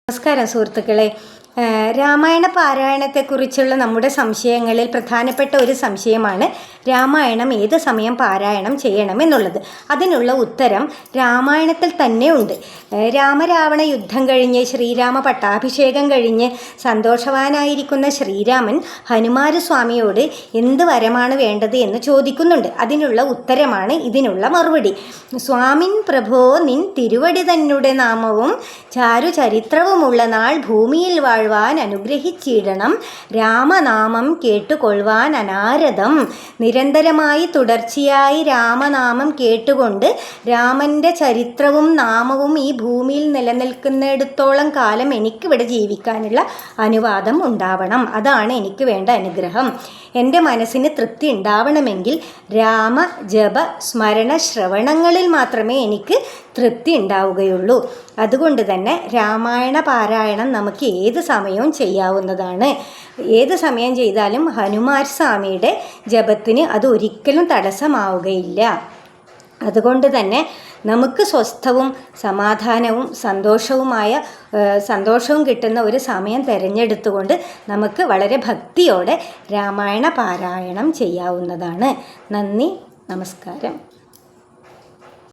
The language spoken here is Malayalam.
നമസ്കാരം സുഹൃത്തുക്കളെ. രാമായണ പാരായണത്തെക്കുറിച്ചുള്ള നമ്മുടെ സംശയങ്ങളിൽ പ്രധാനപ്പെട്ട ഒരു സംശയമാണ് രാമായണം ഏത് സമയം പാരായണം ചെയ്യണമെന്നുള്ളത്. അതിനുള്ള ഉത്തരം രാമായണത്തിൽ തന്നെ ഉണ്ട്. രാമരാവണ യുദ്ധം കഴിഞ്ഞ് ശ്രീരാമ പട്ടാഭിഷേകം കഴിഞ്ഞ് സന്തോഷവാനായിരിക്കുന്ന ശ്രീരാമൻ ഹനുമാരസ്വാമിയോട് എന്ത് വരമാണ് വേണ്ടത് എന്ന് ചോദിക്കുന്നുണ്ട്. അതിനുള്ള ഉത്തരമാണ് ഇതിനുള്ള മറുപടി. സ്വാമിൻ പ്രഭോ നിൻ തിരുവടി തന്നെ നാമവും ചാരുചരിത്രവുമുള്ള നാൾ ഭൂമിയിൽ വാഴ്വാൻ അനുഗ്രഹിച്ചിടണം. രാമനാമം കേട്ടുകൊള്ളുവാൻ അനാരതം. നിരന്തരമായി തുടർച്ചയായി രാമനാമം കേട്ടുകൊണ്ട് രാമൻ്റെ ചരിത്രവും നാമവും ഈ ഭൂമിയിൽ നിലനിൽക്കുന്നിടത്തോളം കാലം എനിക്കിവിടെ ജീവിക്കാനുള്ള അനുവാദം ഉണ്ടാവണം. അതാണ് എനിക്ക് വേണ്ട അനുഗ്രഹം. എൻ്റെ മനസ്സിന് തൃപ്തി ഉണ്ടാവണമെങ്കിൽ രാമ ജപ സ്മരണ ശ്രവണങ്ങളിൽ മാത്രമേ എനിക്ക് തൃപ്തി ഉണ്ടാവുകയുള്ളൂ. അതുകൊണ്ട് തന്നെ രാമായണ പാരായണം നമുക്ക് ഏത് സമയവും ചെയ്യാവുന്നതാണ്. ഏത് സമയം ചെയ്താലും ഹനുമാൻ സ്വാമിയുടെ ജപത്തിന് അത് ഒരിക്കലും തടസ്സമാവുകയില്ല. അതുകൊണ്ട് തന്നെ നമുക്ക് സ്വസ്ഥവും സമാധാനവും സന്തോഷവും കിട്ടുന്ന ഒരു സമയം തിരഞ്ഞെടുത്തുകൊണ്ട് നമുക്ക് വളരെ ഭക്തിയോടെ രാമായണ പാരായണം ചെയ്യാവുന്നതാണ്. നന്ദി, നമസ്കാരം.